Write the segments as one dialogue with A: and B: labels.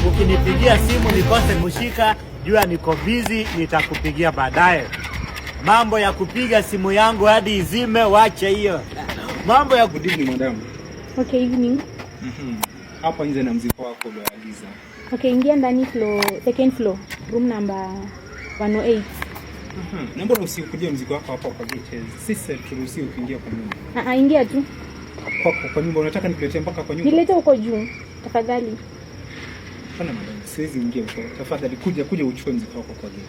A: Ukinipigia simu nikose kushika, jua niko busy, nitakupigia baadaye. Mambo ya kupiga simu yangu hadi izime, wacha hiyo. Mambo ya
B: good evening madam.
C: Okay, evening.
B: Hapa nje na mzigo wako Aliza.
C: Okay, ingia ndani second floor, room number 108.
B: Naomba usikuje mzigo wako hapa kwa gate. Sisi turuhusiwe kuingia kwa nyumba.
C: Ingia tu.
B: Kwa nyumba unataka nikuletee mpaka kwa nyumba?
C: Nilete huko juu, tafadhali.
B: Hapana madam, siwezi ingia huko. Tafadhali kuja uchukue mzigo wako kwa gate.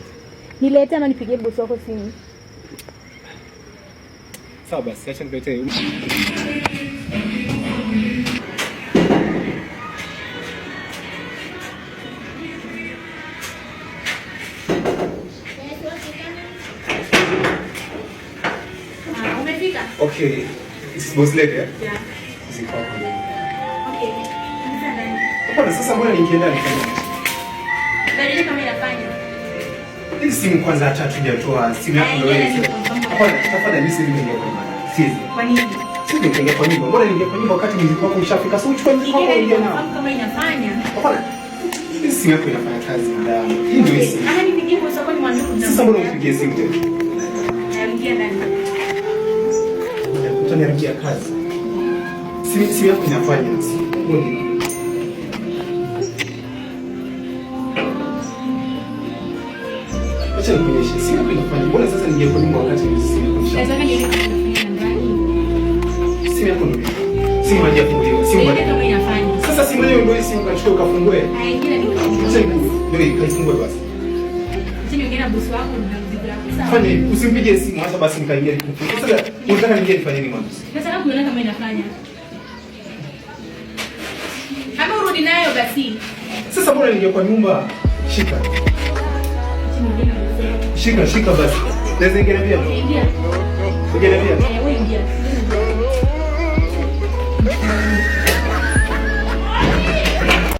C: Nilete ama nipigie boss wako simu?
B: Sawa basi, acha nikuletee. Okay, it's boss lady, eh?
C: Yeah.
B: Ziko hapo.
C: Okay.
B: Hapana, sasa mbona nikienda nifanye?
C: Dalili kama inafanya.
B: Hii simu kwanza acha tujatoa simu yako ndio wewe. Hapana, tafadhali simu nyingine kwa nyumba. Sizi. Kwa nini? Simu nyingine kwa nyumba. Mbona ningia kwa nyumba wakati mzigo wako ushafika? Sasa uchukue mzigo wako uje nao.
C: Kama inafanya.
B: Hapana. Hii simu yako inafanya kazi ndani. Hii ndio simu.
C: Ana nipigie kwa sababu ni mwanangu.
B: Sasa mbona unipigie simu tena?
C: Naingia ndani.
B: Utaniharibia kazi. Simu yako inafanya. Mbona? Acha nikuonyeshe. Simu yako inafanya. Mbona sasa ningia kwa nyumba wakati simu yako inafanya?
C: Sasa ndio inafanya ndani.
B: Simu yako ndio. Simu haijafunguliwa. Simu
C: kama inafanya.
B: Sasa simu hiyo ndio simu ukachukua ukafungue.
C: Haingine ni kwa.
B: Ndio ikaifungue basi.
C: Sisi ngine boss wako ndio mzigo wako. Sawa.
B: Fanya usimpigie simu acha basi nikaingia kufunga. Sasa unataka ningie nifanye nini mwanzo?
C: Sasa kama unaona kama inafanya. Kama urudi nayo basi.
B: Sasa bora ningie kwa nyumba. Shika. Shika basi. Naweza ingia pia.
C: Ingia.
B: Ingia pia.
C: Wewe ingia.